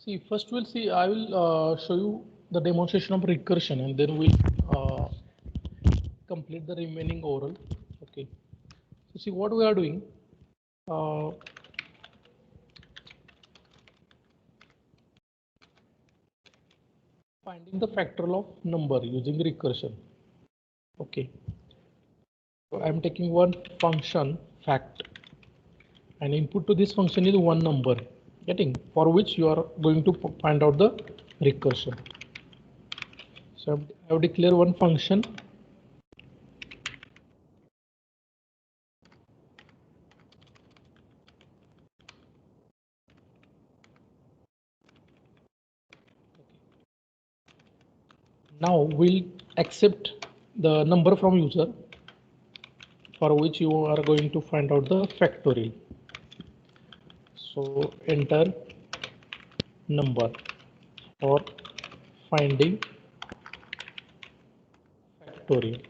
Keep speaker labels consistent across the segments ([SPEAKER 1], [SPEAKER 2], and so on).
[SPEAKER 1] See, first we'll see, I will show you the demonstration of recursion, and then we'll complete the remaining oral. Okay. So see what we are doing. Uh, Finding the factorial of number using recursion. Okay. So I'm taking one function fact, and input to this function is one number, getting, for which you are going to find out the recursion. So I have declared one function now. We'll accept the number from user, for which you are going to find out the factorial. So enter number for finding factorial,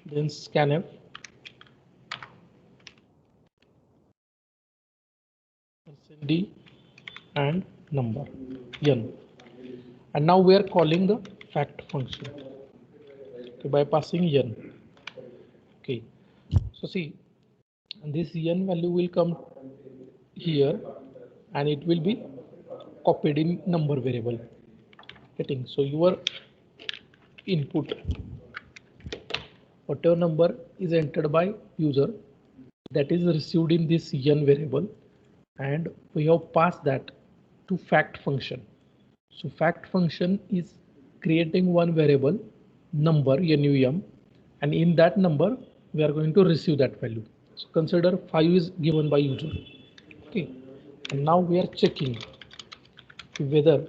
[SPEAKER 1] then scanf d and number n, and now we are calling the fact function, okay, by passing n. Okay, so see, this n value will come here and it will be copied in number variable, getting. So your input, whatever number is entered by user, that is received in this n variable, and we have passed that to fact function. So fact function is creating one variable number num, and in that number we are going to receive that value. So consider 5 is given by user. Okay, and now we are checking whether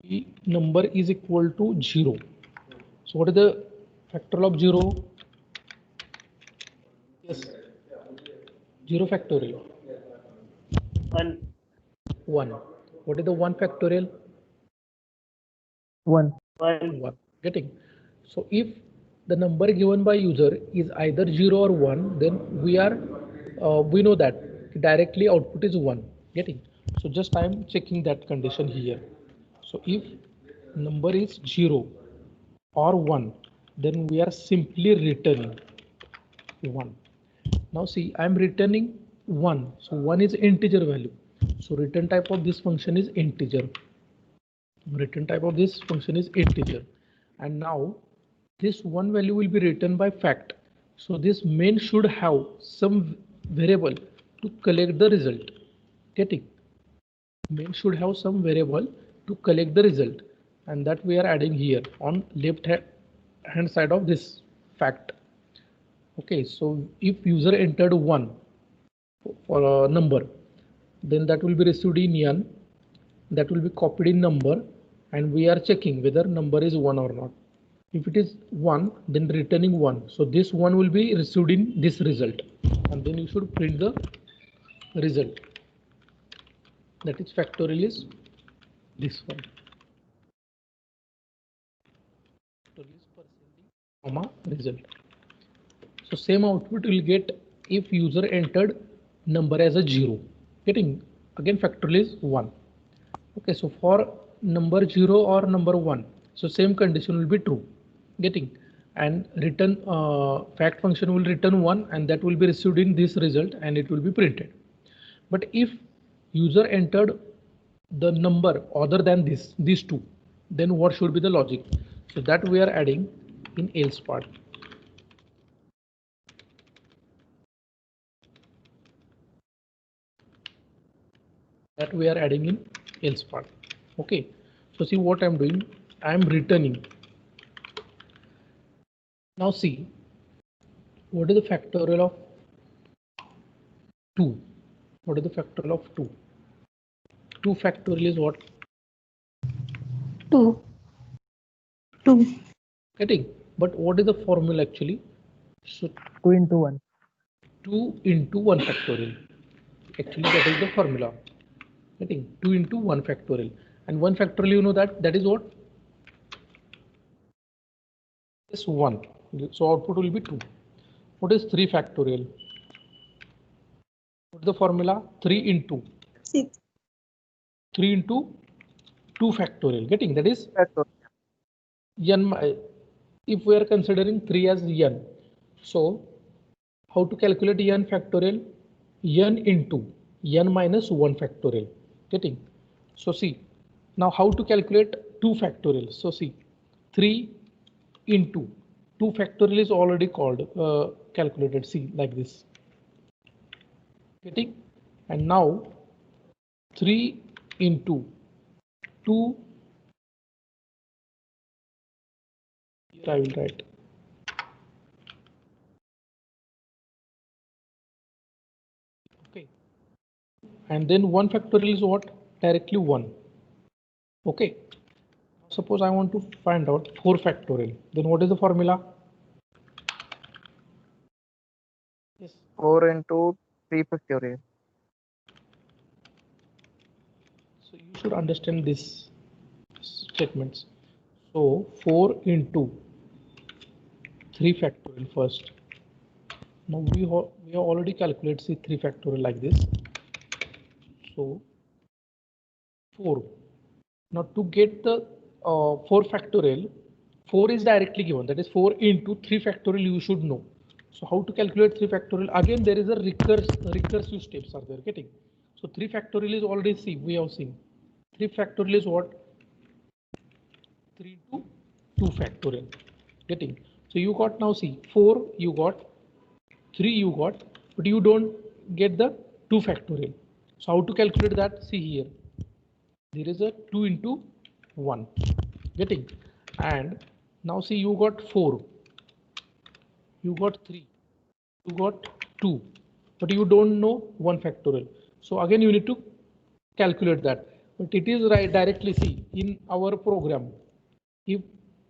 [SPEAKER 1] the number is equal to 0. So what is the factorial of 0? Yes, 0 factorial.
[SPEAKER 2] 1.
[SPEAKER 1] 1. What is the 1 factorial?
[SPEAKER 3] 1.
[SPEAKER 2] 1.
[SPEAKER 1] Getting. So if the number given by user is either 0 or 1, then we know that directly output is 1. Getting. So just I am checking that condition here. So if number is 0 or 1, then we are simply returning 1. Now see, I am returning 1. So 1 is integer value. So return type of this function is integer. Return type of this function is integer, and now this one value will be written by fact. So this main should have some variable to collect the result. Getting. Main should have some variable to collect the result, and that we are adding here on left hand side of this fact. Okay, so if user entered 1 for a number, then that will be received in n, that will be copied in number, and we are checking whether number is 1 or not. If it is 1, then returning 1. So this 1 will be received in this result, and then you should print the result. That is factorial is this one. Comma result. So same output will get if user entered number as a 0. Getting, again factorial is 1. Okay, so for number 0 or number 1, so same condition will be true. Getting, and return fact function will return 1, and that will be received in this result, and it will be printed. But if user entered the number other than these two, then what should be the logic? So that we are adding in else part. That we are adding in else part. Okay, so see what I'm doing. I'm returning. Now see, what is the factorial of 2? What is the factorial of 2? 2 factorial is what?
[SPEAKER 3] 2.
[SPEAKER 1] Getting, but what is the formula actually? So
[SPEAKER 3] 2 into 1.
[SPEAKER 1] 2 into 1 factorial. Actually, that is the formula. Getting 2 into 1 factorial, and 1 factorial, you know that is what? Is 1. So output will be 2. What is 3 factorial? What the formula 3 into
[SPEAKER 3] 6.
[SPEAKER 1] 3 into 2 factorial, getting that is n. If we are considering 3 as n, so how to calculate n factorial? N into n minus 1 factorial, getting. So see, now how to calculate 2 factorial? So see, 3 into 2 factorial is already called calculated, see, like this, getting. And now 3 into 2, here I will write. Okay. And then 1 factorial is what? Directly 1. Okay. Suppose I want to find out 4 factorial. Then what is the formula? Yes.
[SPEAKER 4] 4 into 3 factorial.
[SPEAKER 1] So you should understand these statements. So 4 into 3 factorial first. Now we have already calculated, see, 3 factorial like this. So 4. Now to get the 4 factorial, 4 is directly given, that is 4 into 3 factorial you should know. So how to calculate 3 factorial? Again, there is a recursive steps are there, getting. So 3 factorial is already, see, we have seen. 3 factorial is what? 3 to 2 factorial, getting. So you got, now see, 4 you got, 3 you got, but you don't get the 2 factorial. So how to calculate that? See here, there is a 2 into 1, getting. And now see, you got 4, you got 3, you got 2, but you don't know 1 factorial. So again you need to calculate that, but it is right directly, see, in our program, if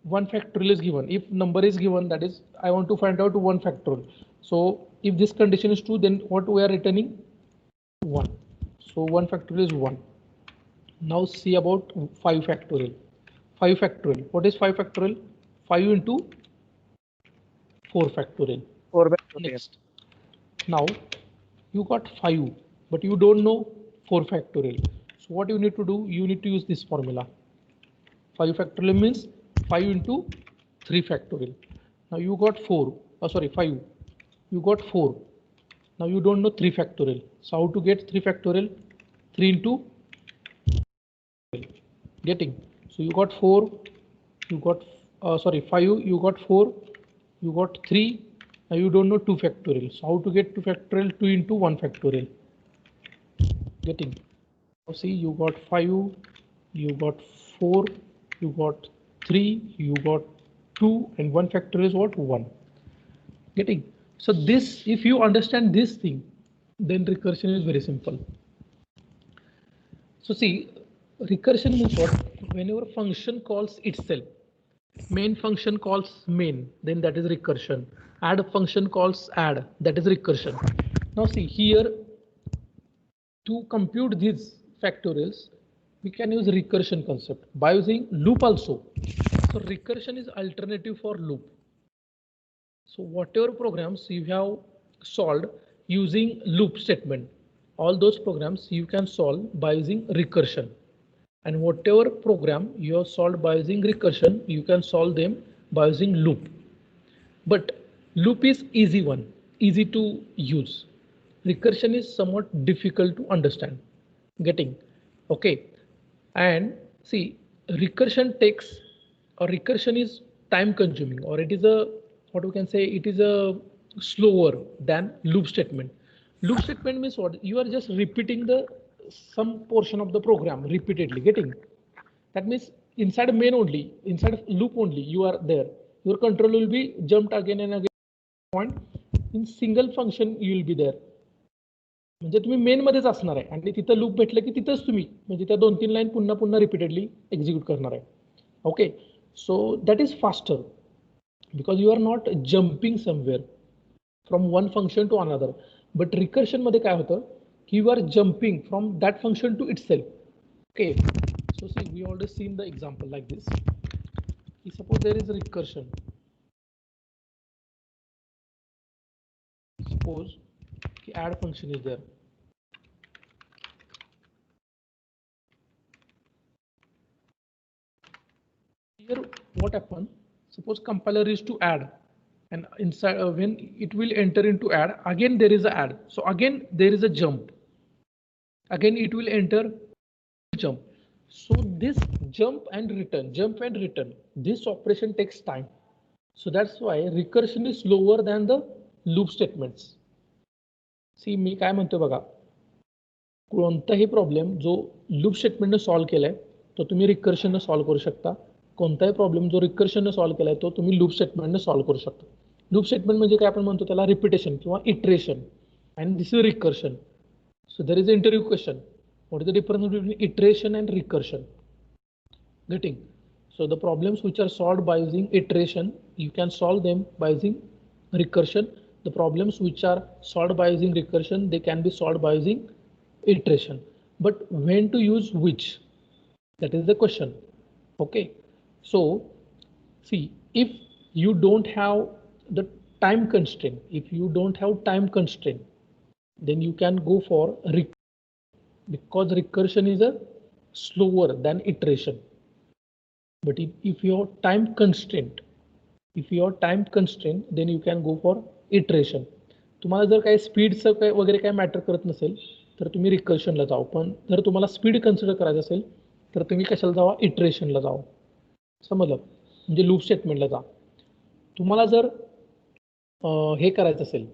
[SPEAKER 1] 1 factorial is given, if number is given, that is I want to find out 1 factorial. So if this condition is true, then what we are returning? 1. So 1 factorial is 1. Now see about 5 factorial. 5 factorial. What is 5 factorial? 5 into 4 factorial.
[SPEAKER 4] 4 factorial.
[SPEAKER 1] Next. Now you got 5, but you don't know 4 factorial. So what you need to do? You need to use this formula. 5 factorial means 5 into 3 factorial. Now you got 4. Sorry, 5. You got 4. Now you don't know 3 factorial. So how to get 3 factorial? 3 into, getting. So you got 4, you got 5, you got 4, you got 3. Now you don't know 2 factorial. So how to get 2 factorial? 2 into 1 factorial, getting. Now see, you got 5, you got 4, you got 3, you got 2, and 1 factorial is what? 1, getting. So this, if you understand this thing, then recursion is very simple. So see, recursion means what? Whenever function calls itself, main function calls main, then that is recursion. Add function calls add, that is recursion. Now see here, to compute these factorials, we can use recursion concept by using loop also. So recursion is alternative for loop. So whatever programs you have solved using loop statement, all those programs you can solve by using recursion. And whatever program you have solved by using recursion, you can solve them by using loop. But loop is easy one, easy to use. Recursion is somewhat difficult to understand, getting. Okay. And see, recursion takes, or recursion is time consuming, or it is a, what we can say, it is a slower than loop statement. Loop statement means what? You are just repeating the some portion of the program repeatedly, getting. That means inside main only, inside loop only you are there. Your control will be jumped again and again. Point in single function you will be there. म्हणजे तुम्ही main मध्येच असणार आहे आणि तिथं loop भेटलं की तिथंच तुम्ही म्हणजे त्या 2-3 लाईन पुन्हा पुन्हा रिपीटेडली एक्झिक्यूट करणार आहे. Okay, so that is faster because you are not jumping somewhere from one function to another. But recursion मध्ये काय होतं की you are jumping from that function to itself. Okay, so see, we already seen the example like this. Suppose there is a recursion. Suppose add function is there. here what happen, suppose compiler is to add, and inside when it will enter into add, again there is a add, so again there is a jump, again it will enter jump. So this jump and return, this operation takes time. So that's why recursion is slower than the loop statements. सी मी काय म्हणतोय बघा, कोणताही problem जो loop स्टेटमेंटने solve केलाय तो तुम्ही रिकर्शनने solve करू शकता. कोणताही प्रॉब्लेम जो रिकर्शनने सॉल्व्ह केलाय तो तुम्ही लूप स्टेटमेंटने सॉल्व्ह करू शकता. लूप स्टेटमेंट म्हणजे काय आपण म्हणतो त्याला रिपिटेशन किंवा iteration, and this is recursion. So there is interview question, what is the difference between iteration and recursion? Getting? So the problems which are solved by using iteration, you can solve them by using recursion. The problems which are solved by using recursion, they can be solved by using iteration. But when to use which? That is the question. Okay. So see, if you don't have the time constraint, then you can go for because recursion is a slower than iteration. But if your time constraint, then you can go for iteration. तुम्हाला जर काही स्पीडचं काय वगैरे काय matter करत नसेल तर तुम्ही रिकर्शनला जाऊ, पण जर तुम्हाला स्पीड कन्सिडर करायचं असेल तर तुम्ही कशाला जावा, इटरेशनला जावा. समजलं? म्हणजे लूप स्टेटमेंटला जा. तुम्हाला जर हे करायचं असेल,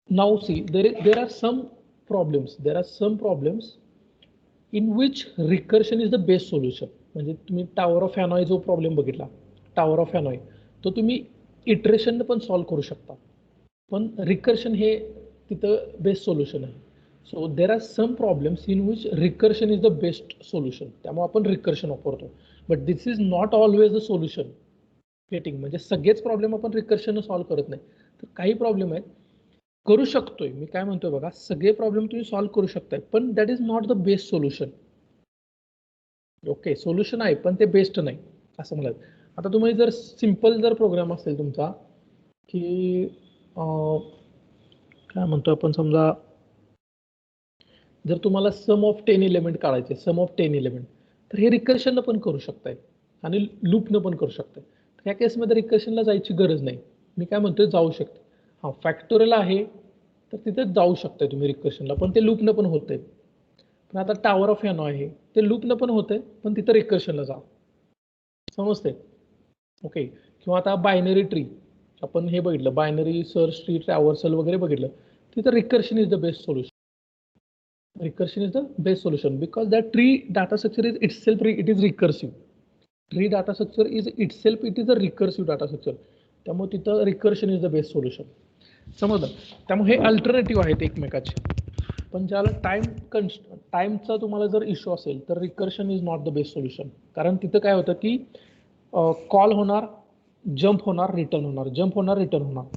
[SPEAKER 1] now see there are some problems in which recursion is the best solution. म्हणजे तुम्ही टावर ऑफ हॅनॉय जो प्रॉब्लेम बघितला, टावर ऑफ हॅनॉय, तो तुम्ही इटरेशनने पण सॉल्व्ह करू शकता, पण रिकर्शन हे तिथं बेस्ट सोल्युशन आहे. So there are some problems in which recursion is the best solution, त्यामुळे आपण रिकर्शन वापरतो. But this is not always the solution. Getting? म्हणजे सगळेच प्रॉब्लेम आपण रिकर्शनने सॉल्व्ह करत नाही. तर काही प्रॉब्लेम आहेत करू शकतोय, मी काय म्हणतोय बघा, सगळे प्रॉब्लेम तुम्ही सॉल्व्ह करू शकताय, पण that is not the best solution. Okay, solution आहे पण ते बेस्ट नाही असं मला. आता तुम्ही जर सिंपल जर प्रोग्राम असेल तुमचा की काय म्हणतो आपण, समजा जर तुम्हाला सम ऑफ 10 एलिमेंट काढायचे, तर हे रिकर्शनला पण करू शकताय आणि लूपनं पण करू शकताय. त्या केसमध्ये रिकर्शनला जायची गरज नाही. मी काय म्हणतोय, जाऊ शकते. हां, फॅक्टोरियल आहे तर तिथे जाऊ शकताय तुम्ही रिकर्शनला, पण ते लूपनं पण होतंय. पण आता टावर ऑफ हॅनॉय आहे, ते लूपनं पण होतंय, पण तिथं रिकर्शनला जा. समजते? ओके. किंवा आता बायनरी ट्री आपण हे बघितलं, बायनरी सर्च ट्री, ट्रॅव्हर्सल वगैरे बघितलं, तिथं recursion is the best solution. Recursion is the best solution because that tree data structure is itself it is recursive. Tree data structure is itself it is a recursive data structure. त्यामुळे तिथं recursion is the best solution. समजलं? त्यामुळे हे alternative आहेत एकमेकाचे. पण ज्याला टाईमचा तुम्हाला जर issue असेल तर recursion is not the best solution. कारण तिथं काय होतं की कॉल होणार, जंप होणार, रिटर्न होणार.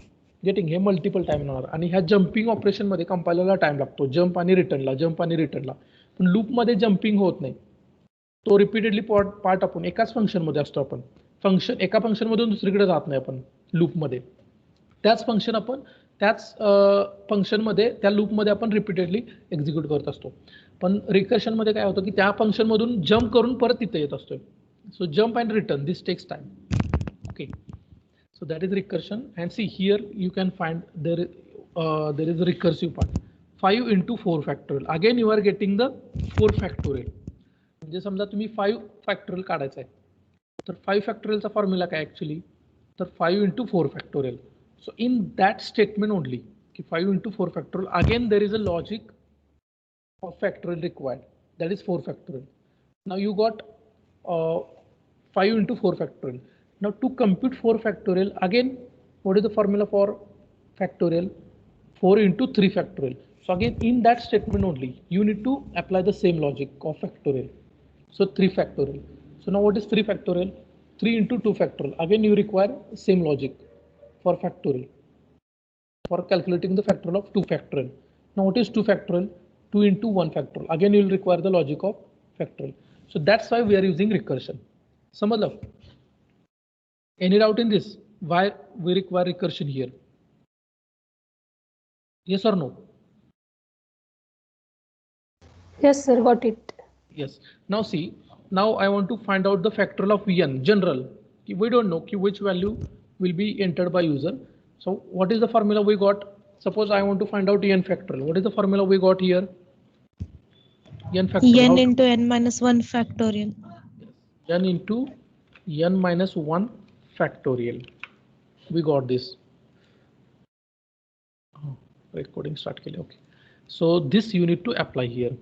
[SPEAKER 1] गेटिंग? हे मल्टिपल टाइम होणार आणि ह्या जम्पिंग ऑपरेशनमध्ये कंपायलरला टाइम लागतो, जंप आणि रिटर्नला. पण लूपमध्ये जम्पिंग होत नाही. तो रिपीटेडली पार्ट आपण एकाच फंक्शनमध्ये असतो. आपण एका फंक्शनमधून दुसरीकडे जात नाही आपण लूपमध्ये. त्याच फंक्शनमध्ये त्या लूपमध्ये आपण रिपीटेडली एक्झिक्यूट करत असतो. पण रिकर्शनमध्ये काय होतं की त्या फंक्शनमधून जम्प करून परत तिथे येत असतोय. So jump and return, this takes time. Okay. So that is recursion, and see here you can find there is a recursive part, 5 into 4 factorial. Again you are getting the 4 factorial. म्हणजे समजा तुम्ही 5 factorial काढायचा आहे तर 5 factorial चा formula काय actually, तर 5 into 4 factorial. So in that statement only की 5 into 4 factorial, again there is a logic of factorial required, that is 4 factorial. Now you got 5 into 4 factorial. Now to compute 4 factorial, again what is the formula for factorial? 4 into 3 factorial. So again in that statement only you need to apply the same logic of factorial. So 3 factorial. So now what is 3 factorial? 3 into 2 factorial. Again you require same logic for factorial, for calculating the factorial of 2 factorial. Now what is 2 factorial? 2 into 1 factorial. Again you will require the logic of factorial. So that's why we are using recursion. समझलं? Any doubt in this? Why we require recursion here? Yes or no?
[SPEAKER 3] Yes, sir, got it.
[SPEAKER 1] Yes. Now see, now I want to find out the factorial of n general. We don't know which value will be entered by user. So what is the formula we got? Suppose I want to find out n factorial. What is the formula we got here? N factorial.
[SPEAKER 3] n into n minus 1 factorial.
[SPEAKER 1] N into n minus 1 factorial. We got this. Recording start केले. Okay. So this you need to apply here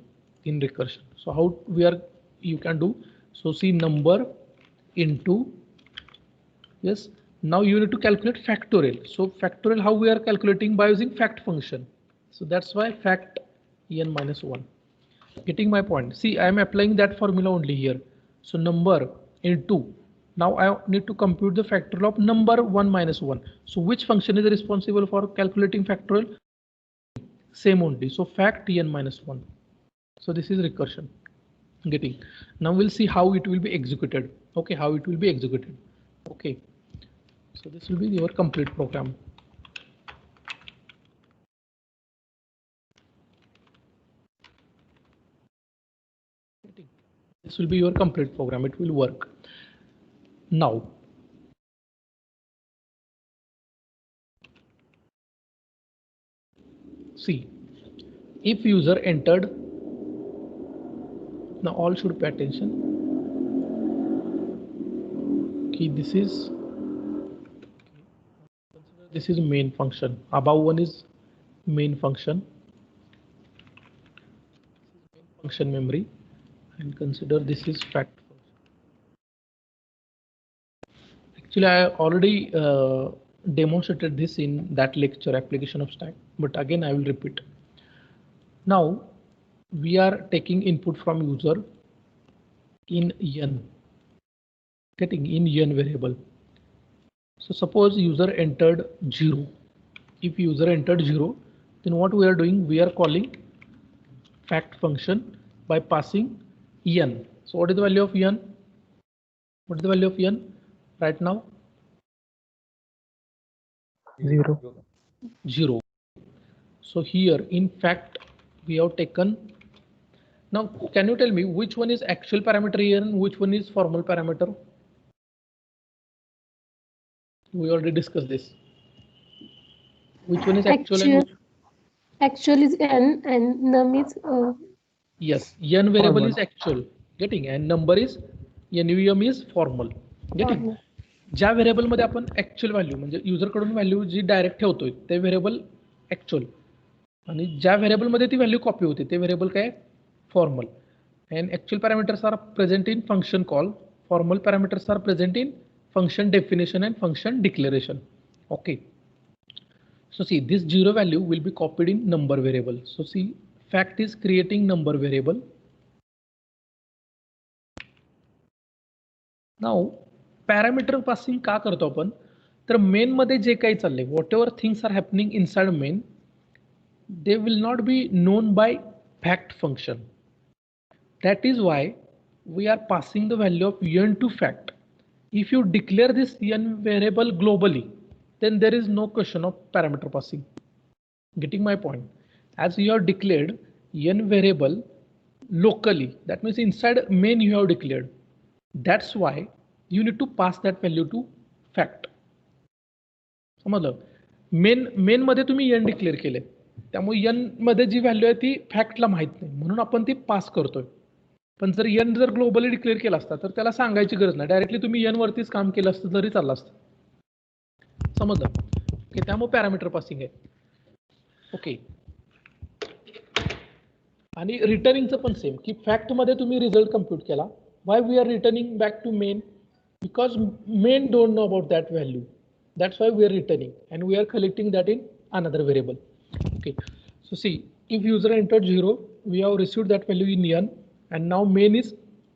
[SPEAKER 1] in recursion. So how you can do? So see number into, yes. Now you need to calculate factorial. So factorial, how we are calculating? By using fact function. So that's why fact n minus 1. Getting my point? See, I am applying that formula only here. So number into, now I need to compute the factorial of number 1 minus 1. So which function is responsible for calculating factorial? Same only. So fact n minus 1. So this is recursion. Getting. Now we'll see how it will be executed. Okay, how it will be executed. Okay. So this will be your complete program. This will be your complete program. It will work. Now, see, if user entered, now all should pay attention. Okay, this is main function. Above one is main function memory, and consider this is fact. Actually, I already demonstrated this in that lecture, application of stack, but again I will repeat. Now we are taking input from user in n, getting in n variable. So suppose user entered 0. If user entered 0, then what we are doing? We are calling fact function by passing n. So what is the value of n? What is the value of n right now?
[SPEAKER 4] 0.
[SPEAKER 1] 0. So here in fact we have taken. Now can you tell me which one is actual parameter here and which one is formal parameter? We already discussed this. Which one is actual?
[SPEAKER 5] Actual is n and num is
[SPEAKER 1] yes, n variable
[SPEAKER 4] formal.
[SPEAKER 1] is actual, getting, and number is num is formal, getting. ज्या variable मध्ये आपण actual value म्हणजे user कडून value जी direct ठेवतोय ते variable actual, आणि ज्या variable मध्ये ती व्हॅल्यू कॉपी होते ते व्हेरिएबल काय? Formal. And actual parameters are present in function call. Formal parameters are present in function definition and function declaration. Okay. So see, this 0 value will be copied in number variable. So see, fact is creating number variable. Now parameter passing का करतो आपण? तर main मध्ये जे काही चाललंय, whatever things are happening inside main, they will not be known by fact function. That is why we are passing the value of n to fact. If you declare this n variable globally, then there is no question of parameter passing. Getting my point? As you have declared n variable locally, that means inside main you have declared. That's why you need to pass that value to fact. समजलं? Main मध्ये तुम्ही n declare केले, त्यामुळे n मध्ये जी value आहे ती फॅक्टला माहित नाही, म्हणून आपण ती पास करतोय. पण जर n जर ग्लोबली डिक्लेअर केला असता तर त्याला सांगायची गरज नाही, डायरेक्टली तुम्ही n वरतीच काम केलं असतं तरी चाललं असतं. समजलं? ओके, त्यामुळे पॅरामीटर पासिंग आहे. ओके. आणि रिटर्निंगचं पण सेम, की फॅक्ट मध्ये तुम्ही रिझल्ट कम्प्युट केला. Why we are returning back to main? Because main don't know about that value. That's why we are returning, and we are collecting that in another variable. Okay, so see, if user entered 0, we have received that value in n, and now main is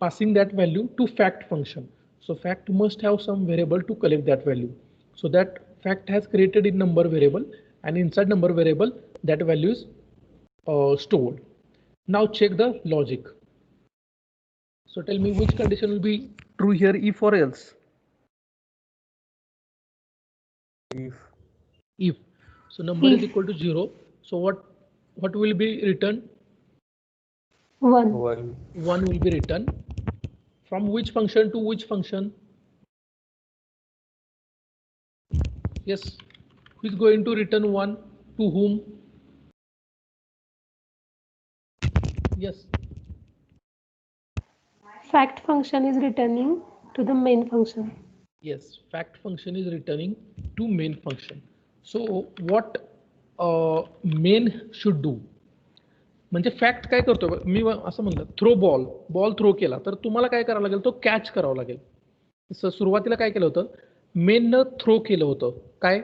[SPEAKER 1] passing that value to fact function. So fact must have some variable to collect that value. So that fact has created in number variable, and inside number variable that value is stored. Now check the logic. So tell me which condition will be true here, if or else? If. So number is equal to 0. So what will be returned?
[SPEAKER 5] 1.
[SPEAKER 1] 1 will be returned. From which function to which function? Yes. Who is going to return 1 to whom? Yes.
[SPEAKER 5] Fact function is returning to the main function.
[SPEAKER 1] Yes, fact function is returning to main function. So what main should do? म्हणजे fact काय करतो, मी असं म्हणलं throw ball throw केला तर तुम्हाला काय करावं लागेल, तो कॅच करावा लागेल. सुरुवातीला काय केलं होतं, मेननं थ्रो केलं होतं काय,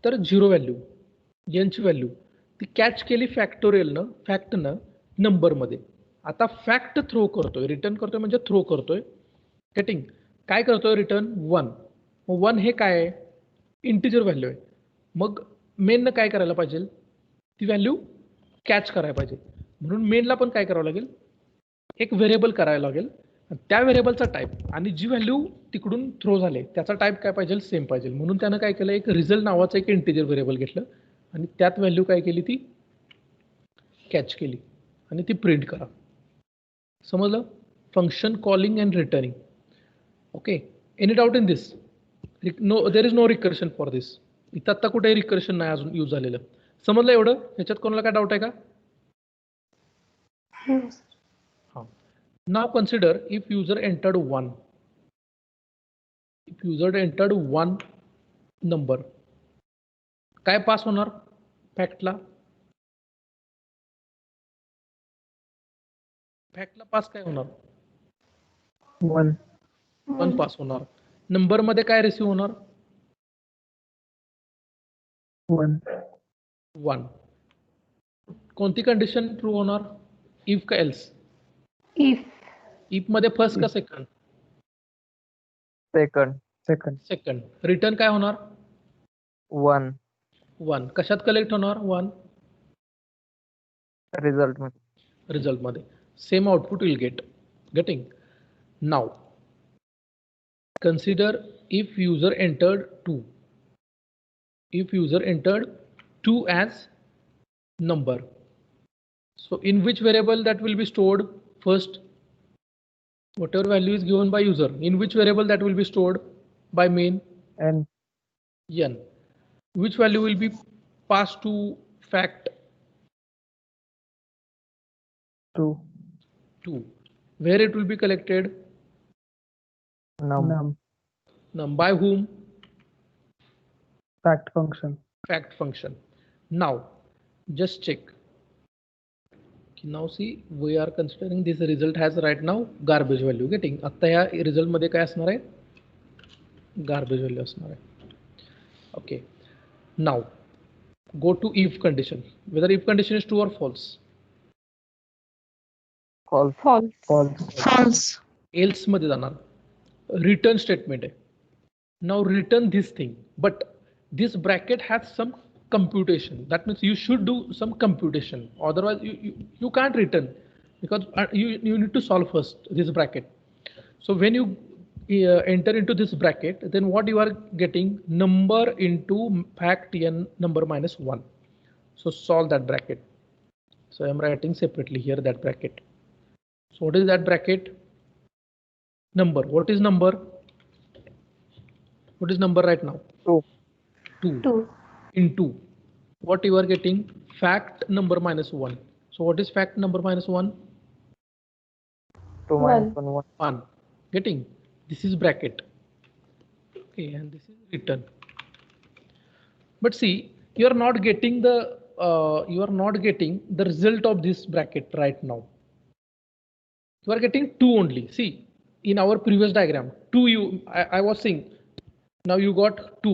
[SPEAKER 1] तर 0 व्हॅल्यू यांची व्हॅल्यू ती कॅच केली फॅक्टनं नंबरमध्ये. आता फॅक्ट थ्रो करतोय, रिटर्न करतोय म्हणजे थ्रो करतोय. गेटिंग? काय करतोय रिटर्न 1. मग 1 हे काय आहे, इंटिजर व्हॅल्यू आहे. मग मेननं काय करायला पाहिजे, ती व्हॅल्यू कॅच करायला पाहिजे. म्हणून मेनला पण काय करावं लागेल, एक व्हेरिएबल करायला लागेल. त्या व्हेरिएबलचा टाईप आणि जी व्हॅल्यू तिकडून थ्रो झाले त्याचा टाईप काय पाहिजे, सेम पाहिजे. म्हणून त्यानं काय केलं, एक रिझल्ट नावाचं एक इंटिजर व्हेरिएबल घेतलं आणि त्यात व्हॅल्यू काय केली, ती कॅच केली आणि ती प्रिंट करा. समजलं? Function calling and returning. Okay, any doubt in this? No, there is no recursion for this. इथं आत्ता कुठेही रिकर्शन नाही अजून यूज झालेलं. समजलं एवढं? ह्याच्यात कोणाला काय डाऊट आहे का? हां. Now consider if user entered 1. If user entered 1 number, काय पास होणार फॅक्टला? फॅक्टला पास काय होणार? 1 पास होणार. नंबर मध्ये काय रिसीव्ह होणार? 1. कोणती कंडिशन ट्रू होणार, इफ का एल्स? इफ मध्ये फर्स्ट का सेकंड? सेकंड. रिटर्न काय होणार? 1. कशात कलेक्ट होणार 1? रिझल्ट मध्ये. Same output will getting. Now consider if user entered 2. If user entered 2 as number, so in which variable that will be stored first? Whatever value is given by user, in which variable that will be stored by main? N. Which value will be passed to fact? 2. Where it will be collected? Num. By whom? Fact function. Now just check. Now see, we are considering this result has right now garbage value. Getting? आता या result मध्ये काय असणार आहे, garbage value असणार आहे. Okay. Now go to if condition. Whether if condition is true or false?
[SPEAKER 5] False.
[SPEAKER 1] Else मध्ये जाणार. Return statement है. Now return this thing, but this bracket has some computation. That means you should do some computation. Otherwise you can't return, because you need to solve first this bracket. So when you enter into this bracket, then what you are getting, number into fact n number minus 1. So solve that bracket. So I am writing separately here that bracket. So what is that bracket? Number. What is number? What is number right now? 2. Into what you are getting, fact number minus 1. So what is fact number minus 1?
[SPEAKER 4] 2 minus 1.
[SPEAKER 1] 1. Getting? This is bracket. Okay, and this is return. But see, you are not getting the result of this bracket right now. You are getting 2 only. See, in our previous diagram, 2 I was saying, now you got 2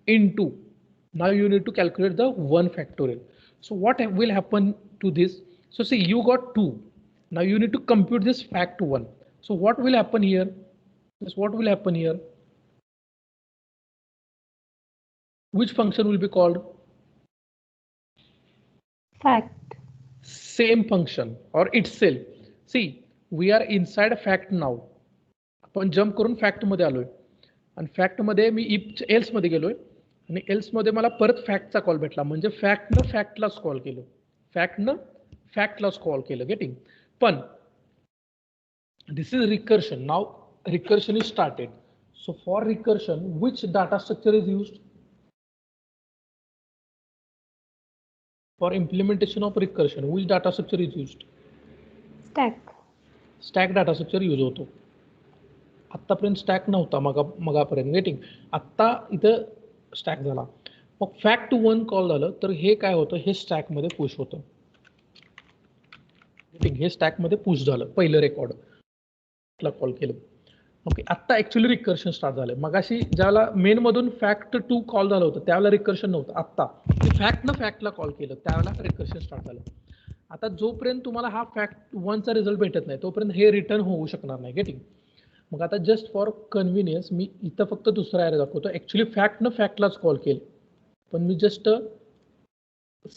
[SPEAKER 1] into, now you need to calculate the 1 factorial. So what will happen to this? So see, you got 2, now you need to compute this fact 1. So what will happen here? Yes, what will happen here? Which function will be called?
[SPEAKER 5] Fact.
[SPEAKER 1] Same function or itself. See, we are inside a fact now. आपण jump करून fact मध्ये आलोय आणि fact मध्ये me if else मध्ये गेलोय आणि else मध्ये मला परत फॅक्टचा कॉल भेटला, म्हणजे फॅक्टलाच कॉल केलं, फॅक्टलाच कॉल केलं. गेटिंग? पण this is recursion. Now recursion is started. So for recursion, which data structure is used? For implementation of recursion, which data structure is used?
[SPEAKER 5] Stack.
[SPEAKER 1] Stack data structure use होतो. आत्तापर्यंत stack नव्हता मगापर्यंत getting. आत्ता इथं stack झाला. मग fact 1 call झालं तर हे काय होतं, हे स्टॅकमध्ये पुश होतं. गेटिंग, हे स्टॅकमध्ये पुश झालं पहिलं रेकॉर्ड कॉल केलं. ओके, आत्ता ऍक्च्युअली रिकर्शन स्टार्ट झालं. मगाशी ज्याला मेन मधून फॅक्ट 2 कॉल झालं होतं त्यावेळेला रिकर्शन नव्हतं. आत्ता फॅक्टला कॉल केलं त्यावेळेला रिकर्शन स्टार्ट झालं. आता जोपर्यंत तुम्हाला हा फॅक्ट 1चा रिझल्ट भेटत नाही तोपर्यंत हे रिटर्न होऊ शकणार नाही. गेटिंग. मग आता जस्ट फॉर कन्व्हिनियन्स मी इथं फक्त दुसरा ॲरे दाखवतो. ऍक्च्युली फॅक्टलाच कॉल केलं, पण मी जस्ट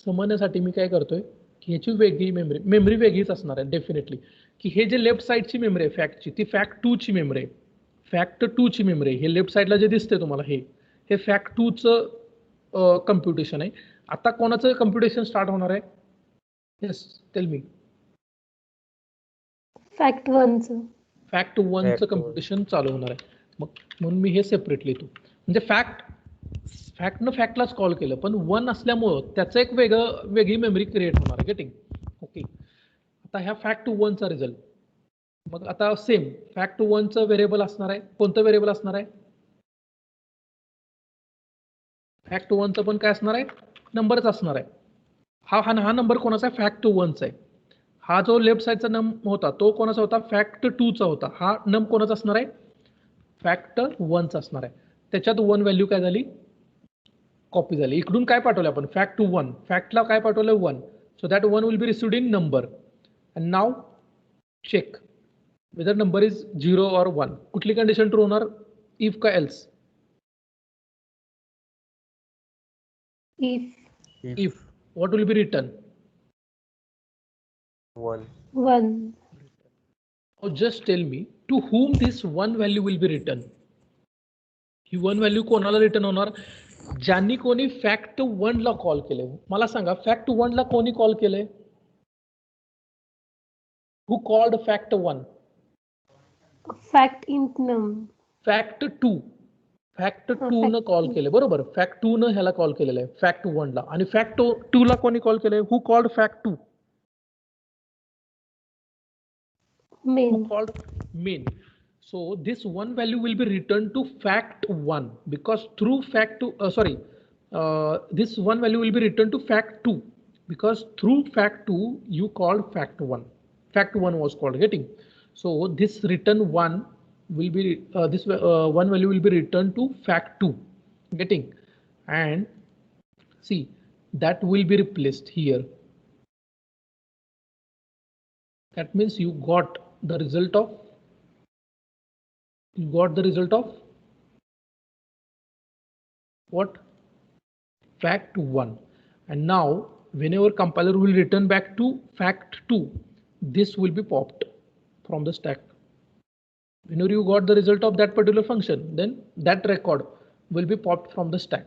[SPEAKER 1] समजण्यासाठी मी काय करतोय की ह्याची वेगळी मेमरी वेगळीच असणार आहे डेफिनेटली. की हे जे लेफ्ट साईडची मेमरी आहे फॅक्टची, ती फॅक्ट 2ची मेमरी आहे. फॅक्ट 2ची मेमरी आहे. हे लेफ्ट साईडला जे दिसते तुम्हाला हे फॅक्ट 2चं कम्प्युटेशन आहे. आता कोणाचं कम्प्युटेशन स्टार्ट होणार आहे? Yes, tell me.
[SPEAKER 5] फॅक्ट 1चं.
[SPEAKER 1] फॅक्ट 1चं कम्प्युटेशन चालू होणार आहे. मग म्हणून मी हे सेपरेट लिहितो. म्हणजे फॅक्टनं फॅक्टलाच कॉल केलं, पण 1 असल्यामुळं त्याचं एक वेगळी मेमरी क्रिएट होणार आहे. गेटिंग. ओके, आता ह्या फॅक्ट 1चा रिझल्ट. मग आता सेम फॅक्ट 1चं व्हेरिएबल असणार आहे. कोणतं व्हेरिएबल असणार आहे? फॅक्ट 1चं पण काय असणार आहे? नंबरच असणार आहे. हा नंबर कोणाचा आहे? फॅक्ट 1चा आहे. हा जो लेफ्ट साईडचा नम होता तो कोणाचा होता? फॅक्ट 2चा होता. हा नम कोणाचा असणार आहे? फॅक्ट 1चा असणार आहे. त्याच्यात 1 व्हॅल्यू काय झाली? कॉपी झाली. इकडून काय पाठवलं आपण? फॅक्ट 1. फॅक्टला काय पाठवलं? 1. So that 1 will be received in number. And now check whether number is 0 or 1. कुठली कंडिशन ट्रू होणार? इफ का else? If. What will be written?
[SPEAKER 4] 1.
[SPEAKER 5] 1.
[SPEAKER 1] Now just tell me to whom this 1 value will be written. He 1 value कोणाला return होणार? ज्यांनी कोणी fact 1 ला call केले. मला सांगा fact 1 ला कोणी कॉल केलंय? Who called fact 1?
[SPEAKER 5] Fact in num.
[SPEAKER 1] Fact 2. Fact 2 न call केले, बरोबर. फॅक्ट 2 न ह्याला कॉल केलेलं आहे फॅक्ट 1 ला. आणि फॅक्ट 2 ला कोणी कॉल केलंय? Who called fact 2?
[SPEAKER 5] Main.
[SPEAKER 1] Who called main? So this 1 value will be returned to fact 1 because through fact 2, this 1 value will be returned to fact 2 because through fact 2 you called fact 1. Fact 1 was called. Getting. So this return 1 will be this 1 value will be returned to fact 2. Getting. And see that will be replaced here. That means you got the result of what? Fact 1. And now whenever compiler will return back to fact 2, this will be popped from the stack. Whenever you got the result of that particular function, then that record will be popped from the stack.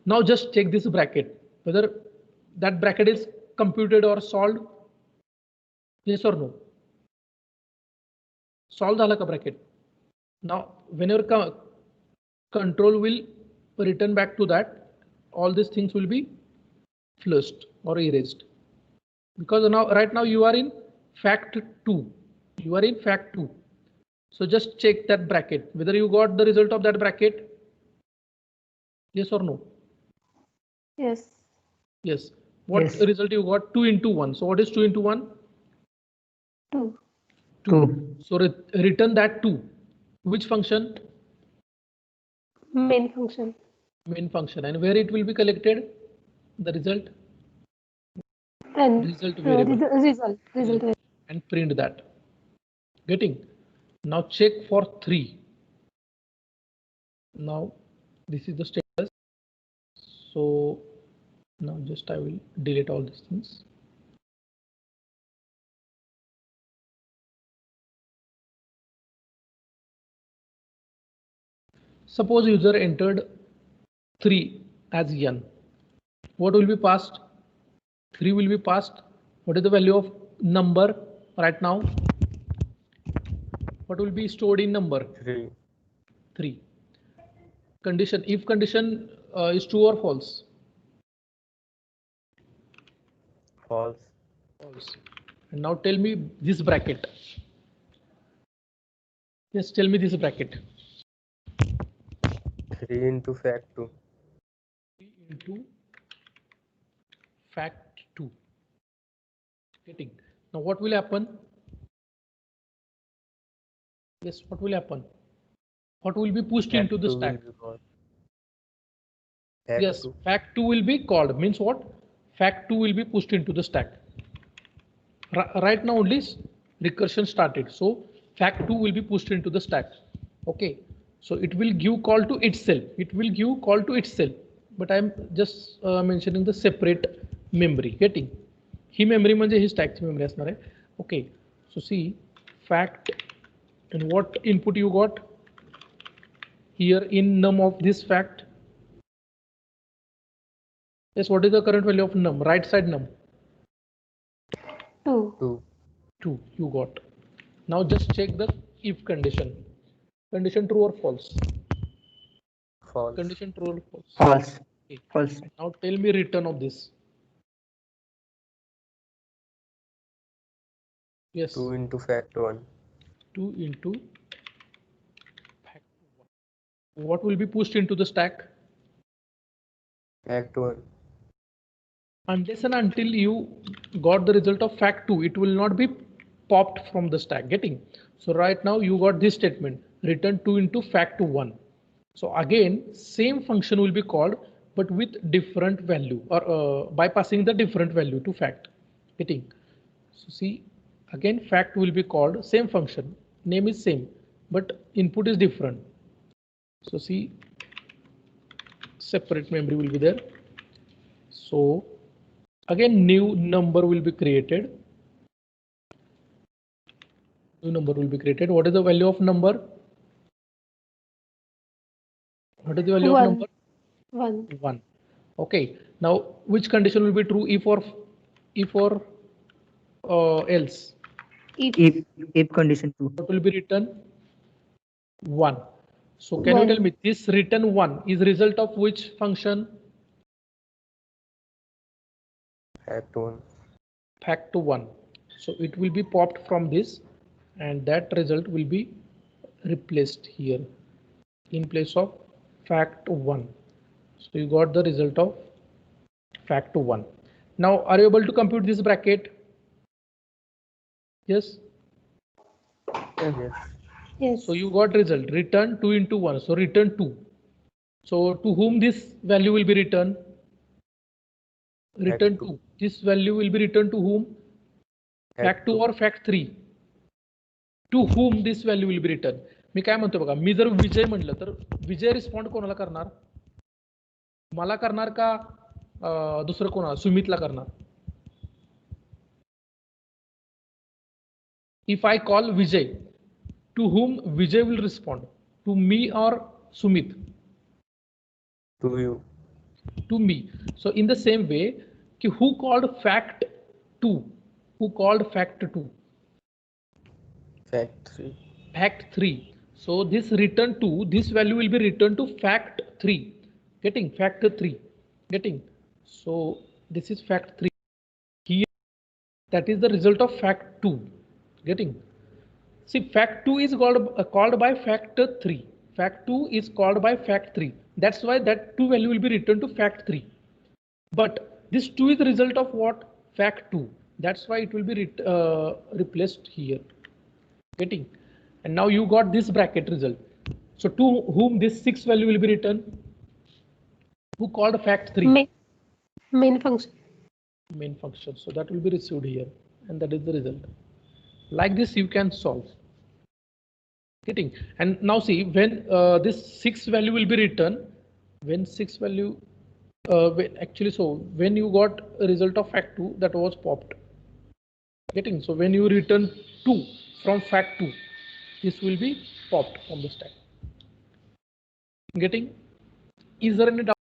[SPEAKER 1] Now just check this bracket whether that bracket is computed or solved. Yes or no? Solve झाला का bracket? Now whenever control will return back to that, all these things will be flushed or erased because now right now you are in fact 2. You are in fact 2. So just check that bracket whether you got the result of that bracket. Yes or no?
[SPEAKER 5] Yes.
[SPEAKER 1] Yes. What
[SPEAKER 2] Yes.
[SPEAKER 1] result you got? 2 into 1. So what is 2 into 1?
[SPEAKER 5] 2.
[SPEAKER 1] 2. So return that 2. Which function?
[SPEAKER 5] Main function.
[SPEAKER 1] Main function. And where it will be collected? The result?
[SPEAKER 5] And
[SPEAKER 1] Result variable.
[SPEAKER 5] result.
[SPEAKER 1] And print that. Getting. Now check for 3. Now this is the status. So now just I will delete all these things. Suppose user entered 3 as n. What will be passed? 3 will be passed. What is the value of number right now? What will be stored in number?
[SPEAKER 6] 3.
[SPEAKER 1] 3. Condition, if condition is true or false?
[SPEAKER 6] False.
[SPEAKER 1] False. And now tell me this bracket. Yes, tell me this bracket.
[SPEAKER 6] 3 into fact 2.
[SPEAKER 1] 3 into fact 2. Getting. Now what will happen? Yes, what will happen? What will be pushed
[SPEAKER 6] Fact
[SPEAKER 1] into the
[SPEAKER 6] 2 will
[SPEAKER 1] stack?
[SPEAKER 6] be called. Fact
[SPEAKER 1] Yes,
[SPEAKER 6] 2.
[SPEAKER 1] fact 2 will be called. Means what? Fact 2 will be pushed into the stack. Right now only recursion started. So fact 2 will be pushed into the stack. Okay. So it will give call to itself. It will give call to itself. But I am just mentioning the separate memory. Getting. He memory म्हणजे ही stack memory असणार आहे. Okay. So see fact and what input you got here in num of this fact. Yes, what is the current value of num? Right side num.
[SPEAKER 5] 2.
[SPEAKER 6] 2.
[SPEAKER 1] 2 you got. Now just check the if condition. Condition true or false?
[SPEAKER 6] False.
[SPEAKER 1] Condition true or false?
[SPEAKER 4] False.
[SPEAKER 1] Okay.
[SPEAKER 4] False.
[SPEAKER 1] Now tell me return of this. Yes.
[SPEAKER 6] 2 into fact 1.
[SPEAKER 1] 2 into fact 1. What will be pushed into the stack?
[SPEAKER 6] Fact 1.
[SPEAKER 1] Unless and until you got the result of fact 2, it will not be popped from the stack. Getting. So right now you got this statement, return 2 into fact 1. So again same function will be called but with different value or by passing the different value to fact. Getting. So see again fact will be called same function, name is same but input is different. So see separate memory will be there. So again new number will be created. New number will be created. What is the value of number? What is the value of
[SPEAKER 5] 1.
[SPEAKER 1] number?
[SPEAKER 5] 1.
[SPEAKER 1] 1. Okay. Now which condition will be true if or else?
[SPEAKER 4] If condition 2.
[SPEAKER 1] What will be written? 1. So can you
[SPEAKER 5] 1.
[SPEAKER 1] tell me this return 1 is result of which function?
[SPEAKER 6] Fact 1.
[SPEAKER 1] Fact 1. So it will be popped from this and that result will be replaced here in place of fact 1. So you got the result of fact 1. Now are you able to compute this bracket? Yes.
[SPEAKER 6] Yes.
[SPEAKER 5] Yes.
[SPEAKER 1] So you got result return 2 into 1. So return 2. So to whom this value will be returned? Return
[SPEAKER 6] Fact
[SPEAKER 1] 2. This value will be returned to whom? Fact 2 or fact 3? To whom this value will be returned? मी काय म्हणतो बघा, मी जर विजय म्हटलं तर विजय respond कोणाला करणार? मला करणार का दुसरं कोणाला? सुमितला करणार? If I call Vijay, to whom Vijay will respond? To me or Sumit?
[SPEAKER 6] To you.
[SPEAKER 1] To me. So in the same way, who called fact 2? Who called fact 2?
[SPEAKER 6] Fact 3.
[SPEAKER 1] Fact 3. So this return 2, this value will be returned to fact 3. Getting fact 3. Getting. So this is fact 3. Here that is the result of fact 2. Getting. See fact 2 is called by fact 3. Fact 2 is called by fact 3. That's why that 2 value will be returned to fact 3. But this 2 is the result of what? Fact 2. That's why it will be replaced here. Getting. And now you got this bracket result. So to whom this 6 value will be returned? Who called fact 3?
[SPEAKER 5] Main function.
[SPEAKER 1] Main function. So that will be received here and that is the result. Like this you can solve. Getting. And now see when this 6 value will be returned, when 6 value when you got a result of fact 2 that was popped. Getting. So when you return 2 from fact 2, this will be popped from the stack. Getting. Is there any doubt?